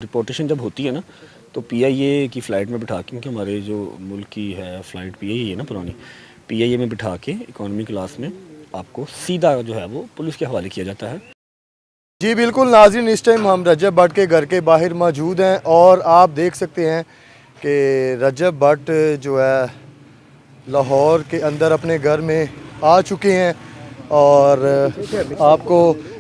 Deportation जब होती है ना तो पीआईए की फ़्लाइट में बिठा के, क्योंकि हमारे जो मुल्क की है फ़्लाइट पीआईए है ना पुरानी, पीआईए में बिठा के इकॉनमी क्लास में आपको सीधा जो है वो पुलिस के हवाले किया जाता है। जी बिल्कुल नाज़रीन, इस टाइम हम रजब भट्ट के घर के बाहर मौजूद हैं और आप देख सकते हैं कि रजब भट्ट जो है लाहौर के अंदर अपने घर में आ चुके हैं और आपको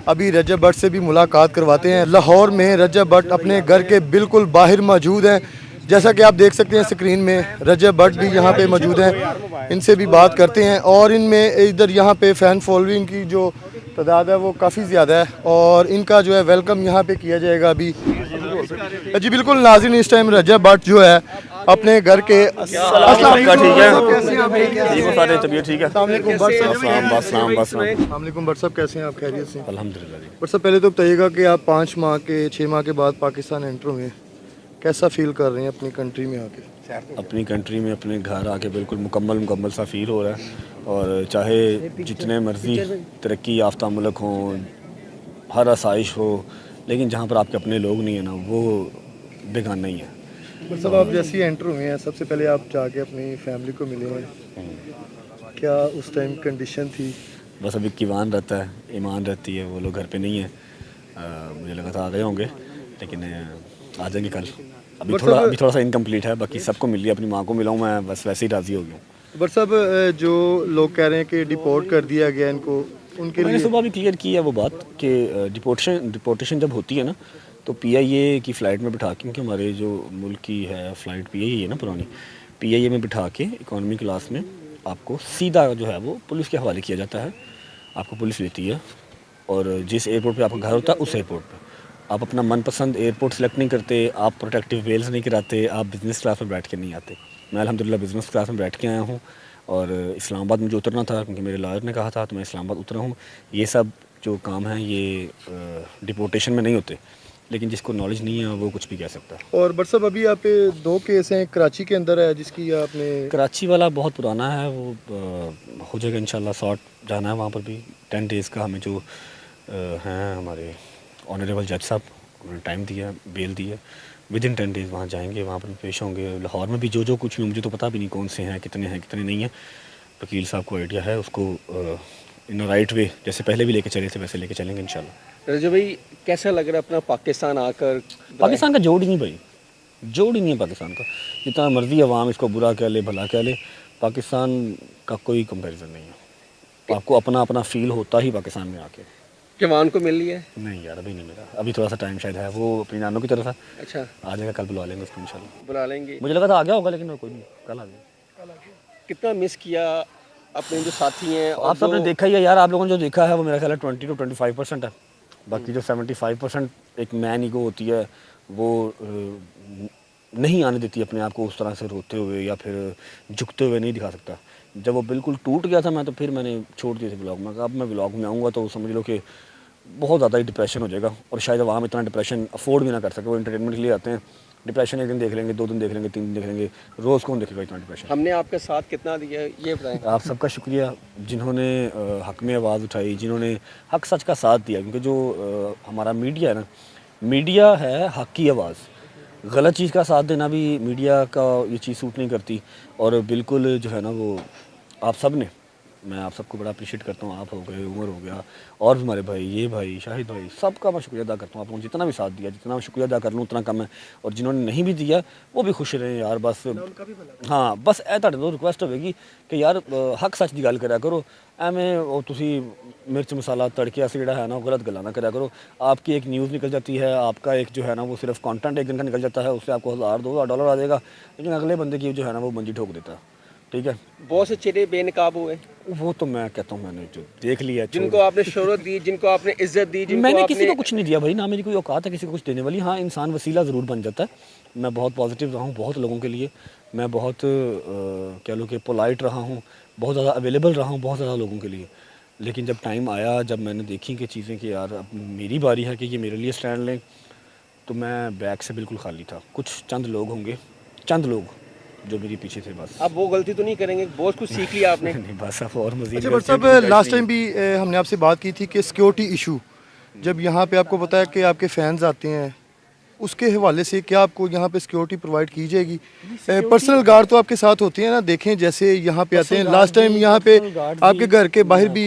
अभी रजब भट्ट से भी मुलाकात करवाते हैं। लाहौर में रजब भट्ट अपने घर के बिल्कुल बाहर मौजूद हैं। जैसा कि आप देख सकते हैं स्क्रीन में, रजब भट्ट भी यहाँ पे मौजूद हैं। इनसे भी बात करते हैं और इनमें इधर यहाँ पे फ़ैन फॉलोइंग की जो तादाद है वो काफ़ी ज़्यादा है और इनका जो है वेलकम यहाँ पे किया जाएगा अभी। जी बिल्कुल नाज़रीन, इस टाइम रजब भट्ट जो है अपने घर के भट्ट साहब कैसे हैं आप? खैरियत से? अल्हम्दुलिल्लाह जी। भट्ट साहब पहले तो बताइएगा कि आप 5 माह के 6 माह के बाद पाकिस्तान एंटर हुए, कैसा फील कर रहे हैं अपनी कंट्री में आके? अपनी कंट्री में अपने घर आके बिल्कुल मुकम्मल सा फील हो रहा है। और चाहे जितने मर्ज़ी तरक्की याफ्ता मुल्क हों, हर आसाइश हो, लेकिन जहाँ पर आपके अपने लोग नहीं है ना, वो बेगाना ही है। भट्ट साहब आप जैसे ही एंटर हुए हैं, सबसे पहले आप जाके अपनी फैमिली को मिले हैं, क्या उस टाइम कंडीशन थी? बस अभी कीवान रहता है, ईमान रहती है, वो लोग घर पे नहीं है। मुझे लगा था आ गए होंगे, लेकिन आ जाएंगे कल। अभी थोड़ा सा इनकम्प्लीट है, बाकी सबको मिल लिया। अपनी माँ को मिला हूँ मैं, बस वैसे ही राज़ी हो गया हूँ। भट्ट साहब जो लोग कह रहे हैं कि डिपोर्ट कर दिया गया इनको, उनके मैंने लिए सुबह भी क्लियर की है वो बात कि डिपोर्टेशन जब होती है ना तो पीआईए की फ़्लाइट में बिठा के, क्योंकि हमारे जो मुल्क की है फ़्लाइट पीआईए है ना पुरानी, पीआईए में बिठा के इकॉनमी क्लास में आपको सीधा जो है वो पुलिस के हवाले किया जाता है। आपको पुलिस लेती है और जिस एयरपोर्ट पे आपका घर होता है उस एयरपोर्ट पे आप अपना मनपसंद एयरपोर्ट सेलेक्ट नहीं करते, आप प्रोटेक्टिव वेल्स नहीं कराते, आप बिज़नेस क्लास में बैठ के नहीं आते। मैं अल्हम्दुलिल्लाह बिज़नेस क्लास में बैठ के आया हूँ और इस्लामाबाद मुझे उतरना था क्योंकि मेरे लॉयर ने कहा था, तो मैं इस्लामाबाद उतरा हूँ। ये सब जो काम हैं ये डिपोर्टेशन में नहीं होते, लेकिन जिसको नॉलेज नहीं है वो कुछ भी कह सकता है। और भट्ट साहब अभी यहाँ पे 2 केस हैं, कराची के अंदर है जिसकी आपने। कराची वाला बहुत पुराना है, वो हो जाएगा इंशाल्लाह, सॉर्ट जाना है वहाँ पर भी। 10 डेज़ का हमें जो हैं हमारे ऑनरेबल जज साहब, उन्होंने टाइम दिया, बेल दी है। विद इन 10 डेज़ वहाँ जाएंगे, वहाँ पर भी पेश होंगे। लाहौर में भी जो कुछ भी, मुझे तो पता भी नहीं कौन से हैं कितने नहीं हैं। वकील साहब को आइडिया है, उसको इन राइट वे जैसे पहले भी लेके चले थे वैसे लेके चलेंगे इंशाल्लाह। रजब भाई कैसा लग रहा है अपना पाकिस्तान आकर? पाकिस्तान का जोड़ ही नहीं भाई, जोड़ ही नहीं है पाकिस्तान का। जितना मर्जी अवाम इसको बुरा कह ले भला कह ले, पाकिस्तान का कोई कंपैरिजन नहीं है। आपको अपना अपना फील होता ही पाकिस्तान में आके। जवान को मिल लिया है? नहीं यार अभी नहीं मिला, अभी थोड़ा सा टाइम शायद है। वो अपनी नानों की तरफ था। अच्छा, आ जाएगा, कल बुला लेंगे उसको इंशाल्लाह। बुला लेंगे। मुझे लगा था आ गया होगा, लेकिन कोई नहीं, कल आ गया। कितना मिस किया अपने जो साथी हैं? और आप सबने देखा ही है यार, आप लोगों ने जो देखा है वो मेरा ख्याल है 20 to 25% है। बाकी जो 75% एक मैन ईगो होती है वो नहीं आने देती अपने आप को उस तरह से रोते हुए या फिर झुकते हुए नहीं दिखा सकता। जब वो बिल्कुल टूट गया था मैं, तो फिर मैंने छोड़ दिए थे व्लॉग में। अब मैं व्लॉग में आऊँगा तो समझ लो कि बहुत ज़्यादा ही डिप्रेशन हो जाएगा और शायद वहाँ इतना डिप्रेशन अफोर्ड भी ना कर सके। वो एंटरटेनमेंट के लिए आते हैं, डिप्रेशन एक दिन देख लेंगे, 2 दिन देख लेंगे, 3 दिन देख लेंगे, रोज़ कौन देखेगा इतना डिप्रेशन। हमने आपका साथ कितना दिया है ये बताएं। आप सबका शुक्रिया जिन्होंने हक़ में आवाज़ उठाई, जिन्होंने हक़ सच का साथ दिया। क्योंकि जो हमारा मीडिया है ना, मीडिया है हक़ की आवाज़। गलत चीज़ का साथ देना भी मीडिया का ये चीज़ सूट नहीं करती। और बिल्कुल जो है ना वो आप सब ने, मैं आप सबको बड़ा अप्रिशिएट करता हूँ। आप हो गए, उमर हो गया, और भी हमारे भाई, ये भाई, शाहिद भाई, सबका मैं शुक्रिया अदा करता हूँ। आप लोगों ने जितना भी साथ दिया, जितना मैं शुक्रिया अदा कर लूँ उतना कम है। और जिन्होंने नहीं भी दिया वो भी खुश रहें यार, बस। हाँ बस ए तुहाडे तो रिक्वेस्ट होगी कि यार हक सच की गल करा करो। एवें वो तुसी मिर्च मसाला तड़के ऐसे जोड़ा है ना गलत गल्लां ना करा करो। आपकी एक न्यूज़ निकल जाती है, आपका एक जो है ना वो सिर्फ कंटेंट एक दिन का निकल जाता है, उससे आपको $1000-2000 आ जाएगा, लेकिन अगले बंदे की जो है ना वो मंजी ठोक देता है। ठीक है, बहुत से चेहरे बेनकाब हुए, वो तो मैं कहता हूँ मैंने जो देख लिया, जिनको आपने शोहरत दी, जिनको आपने इज्जत दी, जिनको मैंने आपने... किसी को कुछ नहीं दिया भाई, ना मेरी कोई औकात है किसी को कुछ देने वाली। हाँ इंसान वसीला ज़रूर बन जाता है। मैं बहुत पॉजिटिव रहा हूँ बहुत लोगों के लिए, मैं बहुत कह लो कि पोलाइट रहा हूँ, बहुत ज़्यादा अवेलेबल रहा हूँ बहुत ज़्यादा लोगों के लिए। लेकिन जब टाइम आया, जब मैंने देखी कि चीज़ें कि यार अब मेरी बारी है कि ये मेरे लिए स्टैंड लें, तो मैं बैग से बिल्कुल खाली था। कुछ चंद लोग होंगे, चंद लोग जो मेरे पीछे थे, बस। अब वो गलती तो नहीं करेंगे, बहुत कुछ सीख लिया आपने। नहीं बस अब और मज़ीद। अच्छा भट्ट साहब, लास्ट टाइम भी हमने आपसे बात की थी कि सिक्योरिटी इशू, जब यहाँ पे आपको पता है कि आपके फैंस आते हैं उसके हवाले से क्या आपको यहाँ पे सिक्योरिटी प्रोवाइड की जाएगी? पर्सनल गार्ड तो आपके साथ होती है ना, देखें जैसे यहाँ पे आते हैं, लास्ट टाइम यहाँ पे आपके घर के बाहर भी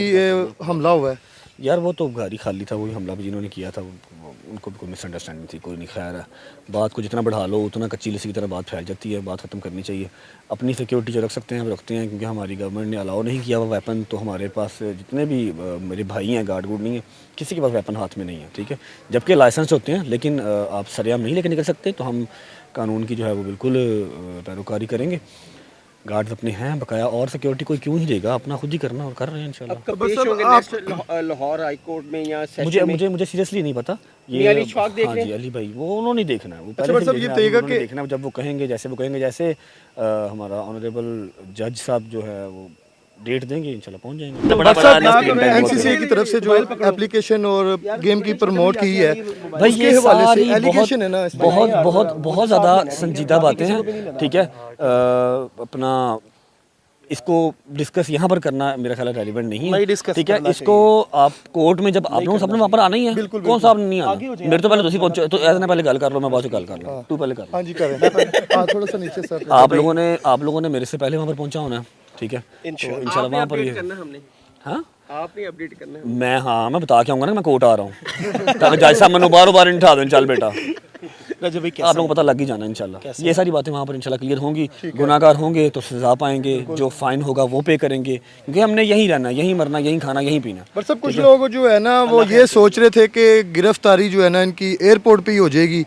हमला हुआ है। यार वो तो घर ही खाली था, वही हमला भी जिन्होंने किया था उनको भी कोई मिसअंडरस्टैंडिंग थी, कोई नहीं। खैर है, बात को जितना बढ़ा लो उतना कच्ची लस्सी की तरह बात फैल जाती है, बात ख़त्म करनी चाहिए। अपनी सिक्योरिटी जो रख सकते हैं हम रखते हैं, क्योंकि हमारी गवर्नमेंट ने अलाउ नहीं किया हुआ वेपन। तो हमारे पास जितने भी मेरे भाई हैं, गार्ड गुड नहीं है, किसी के पास वेपन हाथ में नहीं है, ठीक है। जबकि लाइसेंस होते हैं, लेकिन आप सरेआम नहीं लेकर निकल सकते। तो हम कानून की जो है वो बिल्कुल पैरोकारी करेंगे। गार्ड्स अपने हैं बकाया, और सिक्योरिटी कोई क्यों ही देगा, अपना खुद ही करना और कर रहे हैं इंशाल्लाह। अब कब पेश होंगे नेक्स्ट लाहौर हाई कोर्ट में या सेशन मुझे में? मुझे मुझे सीरियसली नहीं पता। मियां अली इशफाक देख हाँ रहे जी, हैं? अली भाई वो उन्होंने देखना है, वो अच्छा, पहले बट से साहब ये देखना है, बताइएगा उन्होंने कि देखना है जब वो कहेंगे, जैसे वो कहेंगे, जैसे हमारा ऑनरेबल जज साहब जो है वो डेट देंगे, इंशाल्लाह पहुंच जाएंगे। बट साहब एनसीसी की तरफ से जो एप्लीकेशन और गेम की प्रमोट की है, भाई उसके ये हवाले से सारी एलिगेशन है ना इसमें। बहुत बहुत बहुत ज़्यादा संजीदा बातें हैं, ठीक है। अपना इसको डिस्कस यहाँ पर करना मेरा ख्याल रेलिवेंट नहीं है, ठीक है। इसको आप कोर्ट में जब आप लोगों सबने वहाँ पर आना ही है, कौन सा आपने नहीं आना? मेरे तो पहले तुम पहुंचे, तो ऐसे ना पहले गल कर लो, मैं बाद में गल कर लूँ, तू पहले कर। हाँ जी करें, थोड़ा सा नीचे सर। आप लोगों ने मेरे से पहले वहाँ पर पहुँचा होना है, ठीक है। तो इंशाल्लाह वहाँ पर ये करना हमने, हाँ आपने अपडेट करना है। मैं बता के आऊँगा ना मैं कोर्ट आ रहा हूँ, ताकि जज साहब मैंने बारों बार उठा दें, चल बेटा। रजब भाई आप लोगों को पता लग ही जाना इंशाल्लाह। ये सारी बातें वहाँ पर इंशाल्लाह क्लियर होंगी। गुनाहगार होंगे तो सजा पाएंगे, जो फाइन होगा वो पे करेंगे, क्योंकि हमने यहीं रहना, यहीं मरना, यहीं खाना, यहीं पीना। पर सब कुछ लोग जो है ना वो ये सोच रहे थे कि गिरफ्तारी जो है ना इनकी एयरपोर्ट पे ही हो जाएगी।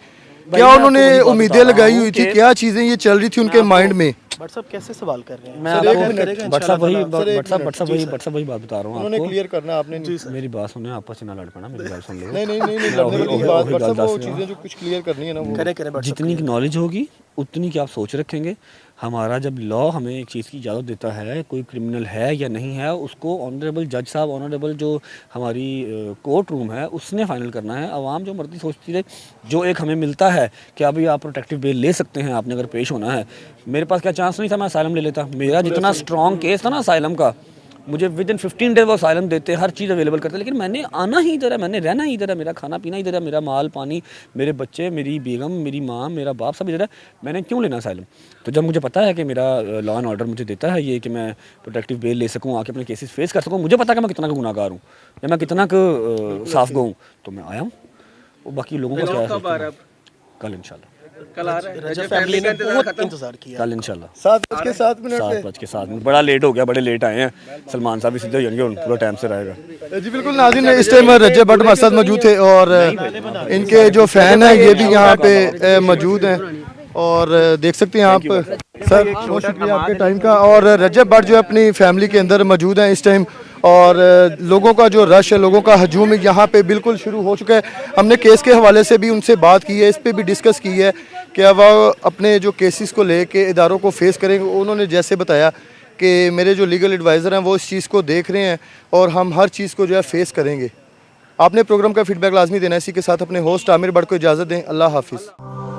क्या उन्होंने उम्मीदें लगाई हुई थी, क्या चीजें ये चल रही थी उनके माइंड में? बट साहब कैसे सवाल कर रहे हैं? मैं सर, एक आपको मिनट। बट साहब वही सर, वही बात बता रहा हूँ उन्होंने आपको। क्लियर करना आपने। मेरी बात सुने, आपस में ना लड़ पड़ा, मेरी बात सुन लो। नहीं नहीं नहीं नहीं, मैं लड़ने वाली बात, वही बट गल सब वो दस रहा चीजें जो कुछ क्लियर करनी है ना वो करे बट जितनी नॉलेज होगी उतनी की आप सोच रखेंगे। हमारा जब लॉ हमें एक चीज़ की इजाज़त देता है, कोई क्रिमिनल है या नहीं है, उसको ऑनरेबल जज साहब, ऑनरेबल जो हमारी कोर्ट रूम है, उसने फाइनल करना है। आवाम जो मर्जी सोचती है, जो एक हमें मिलता है कि अभी आप प्रोटेक्टिव बेल ले सकते हैं, आपने अगर पेश होना है। मेरे पास क्या चांस नहीं था, मैं असाइलम ले लेता। मेरा जितना स्ट्रॉन्ग केस था ना असाइलम का, मुझे विद इन 15 डेज वो असाइलम देते, हर चीज़ अवेलेबल करते, लेकिन मैंने आना ही इधर है, मैंने रहना ही इधर है, मेरा खाना पीना इधर है, मेरा माल पानी, मेरे बच्चे, मेरी बेगम, मेरी माँ, मेरा बाप सब इधर है। मैंने क्यों लेना असाइलम? तो जब मुझे पता है कि मेरा लॉ एंड ऑर्डर मुझे देता है ये कि मैं प्रोटेक्टिव बेल ले सकूँ, आके अपने केसेस फेस कर सकूँ, मुझे पता है कि मैं कितना का गुनाहगार हूँ या मैं कितना का साफ गो हूँ, तो मैं आया हूँ। वो बाकी लोगों को क्या है, कल इंशाल्लाह, कल आ रहा है। रजब फैमिली ने बहुत इंतजार किया। कल इंशाल्लाह 7:07 7:07। बड़ा लेट हो गया, बड़े लेट आए हैं। सलमान साहब भी सीधे हो जाएंगे, पूरा टाइम से रहेगा। जी बिल्कुल नाज़रीन, इस टाइम रजब भट्ट हमारे साथ मौजूद थे और इनके जो फैन हैं ये भी यहाँ पे मौजूद हैं और देख सकते हैं आप। सर बहुत शुक्रिया आपके टाइम का। और रजब भट्ट जो है अपनी फैमिली के अंदर मौजूद हैं इस टाइम, और लोगों का जो रश है, लोगों का हजूम यहाँ पे बिल्कुल शुरू हो चुका है। हमने केस के हवाले से भी उनसे बात की है, इस पे भी डिस्कस की है कि वह अपने जो केसेस को लेके इदारों को फेस करेंगे। उन्होंने जैसे बताया कि मेरे जो लीगल एडवाइज़र हैं वो इस चीज़ को देख रहे हैं और हम हर चीज़ को जो है फेस करेंगे। आपने प्रोग्राम का फीडबैक लाजमी देना है। इसी के साथ अपने होस्ट आमिर भट्ट को इजाज़त दें। अल्लाह हाफिज़।